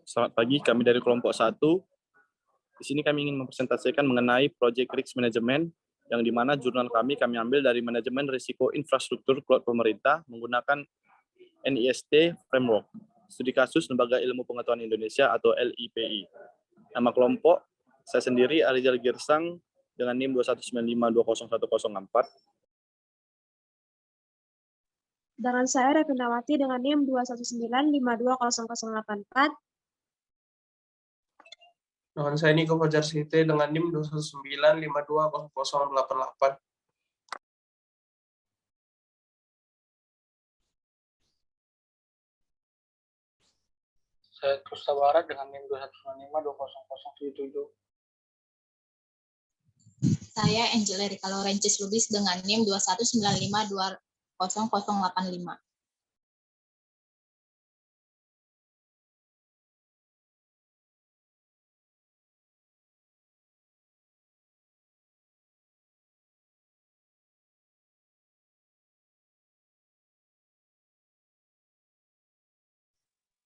Selamat pagi, kami dari kelompok 1. Di sini kami ingin mempresentasikan mengenai Project Risk Management, yang di mana jurnal kami ambil dari manajemen risiko infrastruktur cloud pemerintah menggunakan NIST Framework, studi kasus Lembaga Ilmu Pengetahuan Indonesia atau LIPI. Nama kelompok, saya sendiri Arizal Girsang dengan NIM 219520104. Dengan saya Revinawati dengan NIM 219520084. Dengan saya Niko Fajar Siti dengan NIM 219520088. Saya Kusta Barat dengan NIM 219520077. Saya Angel Erika Laurencis Lubis dengan NIM 219520085.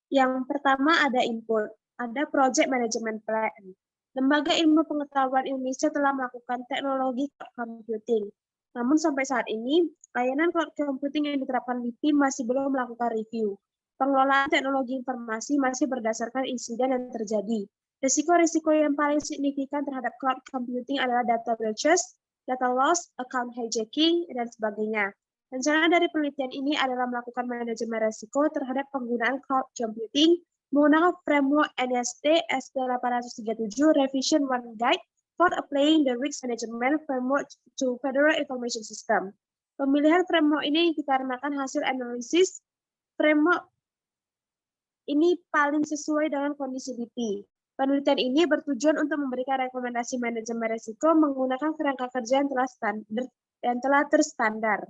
Yang pertama ada input, ada Project Management Plan. Lembaga Ilmu Pengetahuan Indonesia telah melakukan teknologi cloud computing. Namun sampai saat ini, layanan cloud computing yang diterapkan LIPI masih belum melakukan review. Pengelolaan teknologi informasi masih berdasarkan insiden yang terjadi. Risiko-risiko yang paling signifikan terhadap cloud computing adalah data breaches, data loss, account hijacking, dan sebagainya. Rencana dari penelitian ini adalah melakukan manajemen risiko terhadap penggunaan cloud computing menggunakan framework NIST SP837 Revision 1 Guide for Applying the Risk Management Framework to Federal Information System. Pemilihan framework ini dikarenakan hasil analisis framework ini paling sesuai dengan kondisi LIPI. Penelitian ini bertujuan untuk memberikan rekomendasi manajemen risiko menggunakan kerangka kerja yang telah terstandar.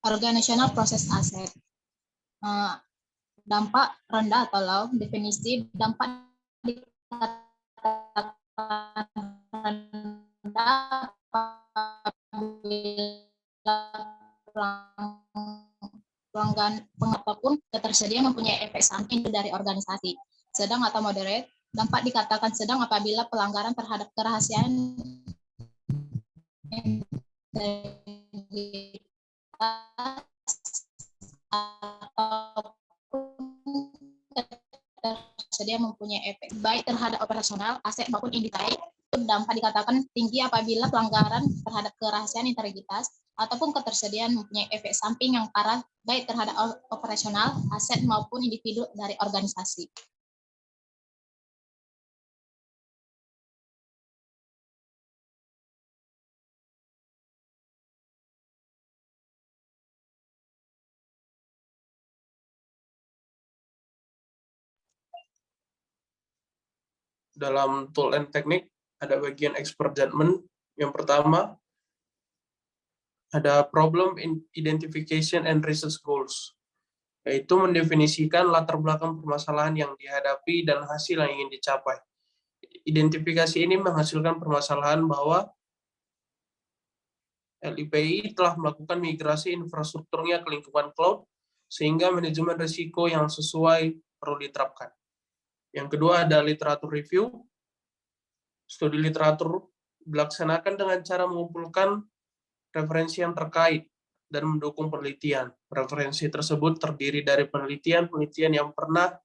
Organizational Process Asset. Dampak rendah atau low, definisi dampak dikatakan rendah apabila pelanggan apapun ketersediaan mempunyai efek samping dari organisasi. Sedang atau moderate, dampak dikatakan sedang apabila pelanggaran terhadap kerahasiaan tersedia mempunyai efek baik terhadap operasional, aset maupun integritas. Dampak dikatakan tinggi apabila pelanggaran terhadap kerahasiaan integritas ataupun ketersediaan mempunyai efek samping yang parah baik terhadap operasional, aset maupun individu dari organisasi. Dalam tool and teknik ada bagian expert judgment. Yang pertama ada problem identification and research goals, yaitu mendefinisikan latar belakang permasalahan yang dihadapi dan hasil yang ingin dicapai. Identifikasi ini menghasilkan permasalahan bahwa LIPI telah melakukan migrasi infrastrukturnya ke lingkungan cloud sehingga manajemen risiko yang sesuai perlu diterapkan. Yang kedua ada literatur review. Studi literatur dilaksanakan dengan cara mengumpulkan referensi yang terkait dan mendukung penelitian. Referensi tersebut terdiri dari penelitian yang pernah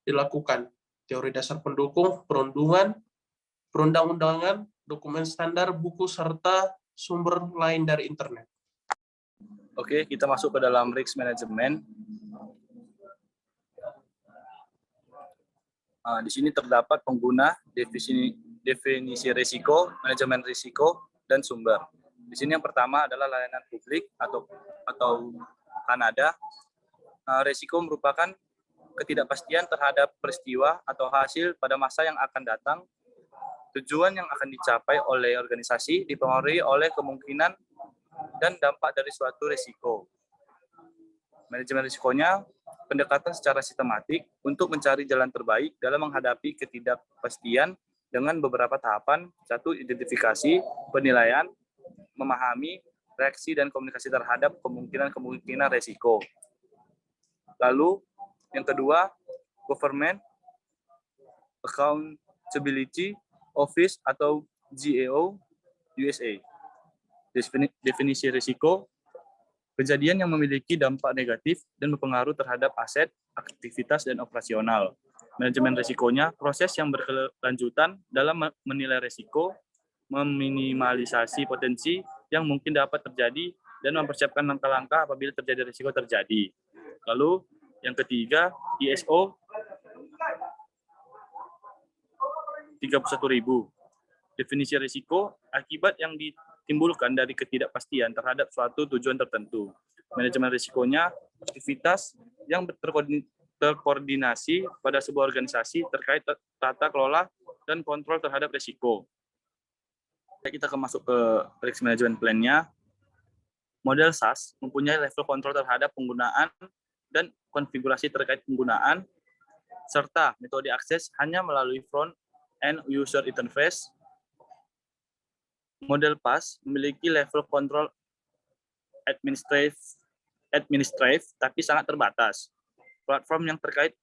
dilakukan, teori dasar pendukung, perundang-undangan, dokumen standar, buku, serta sumber lain dari internet. Oke, kita masuk ke dalam risk management. Di sini terdapat pengguna, definisi risiko, manajemen risiko, dan sumber. Di sini yang pertama adalah layanan publik atau Kanada. Risiko merupakan ketidakpastian terhadap peristiwa atau hasil pada masa yang akan datang. Tujuan yang akan dicapai oleh organisasi dipengaruhi oleh kemungkinan dan dampak dari suatu risiko. Manajemen risikonya pendekatan secara sistematik untuk mencari jalan terbaik dalam menghadapi ketidakpastian dengan beberapa tahapan. 1. Identifikasi, penilaian, memahami, reaksi dan komunikasi terhadap kemungkinan resiko. Lalu yang kedua, Government Accountability Office atau GAO USA. Definisi risiko, kejadian yang memiliki dampak negatif dan berpengaruh terhadap aset, aktivitas, dan operasional. Manajemen risikonya, proses yang berkelanjutan dalam menilai risiko, meminimalisasi potensi yang mungkin dapat terjadi, dan mempersiapkan langkah-langkah apabila terjadi risiko terjadi. Lalu, yang ketiga, ISO 31.000. Definisi risiko, akibat yang ditimbulkan dari ketidakpastian terhadap suatu tujuan tertentu. Manajemen risikonya, aktivitas yang terkoordinasi pada sebuah organisasi terkait tata kelola dan kontrol terhadap risiko. Kita masuk ke risk management plan-nya. Model SAS mempunyai level kontrol terhadap penggunaan dan konfigurasi terkait penggunaan, serta metode akses hanya melalui front end user interface. Model PAS memiliki level kontrol administratif tapi sangat terbatas. Platform yang terkait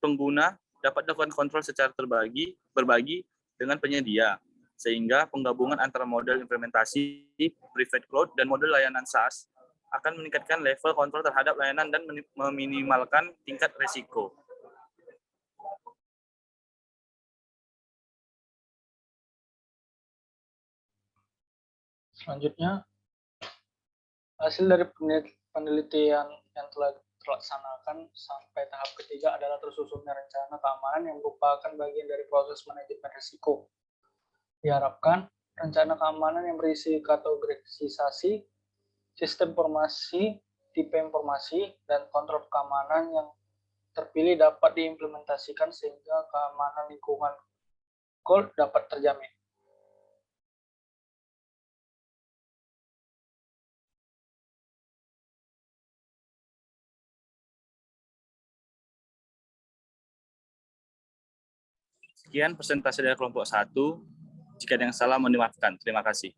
pengguna dapat dilakukan kontrol secara berbagi dengan penyedia, sehingga penggabungan antara model implementasi private cloud dan model layanan SaaS akan meningkatkan level kontrol terhadap layanan dan meminimalkan tingkat risiko. Selanjutnya, hasil dari penelitian yang telah terlaksanakan sampai tahap ketiga adalah tersusunnya rencana keamanan yang merupakan bagian dari proses manajemen risiko. Diharapkan, rencana keamanan yang berisi kategorisasi, sistem informasi, tipe informasi, dan kontrol keamanan yang terpilih dapat diimplementasikan sehingga keamanan lingkungan cloud dapat terjamin. Sekian presentasi dari kelompok 1. Jika ada yang salah, mohon dimaafkan. Terima kasih.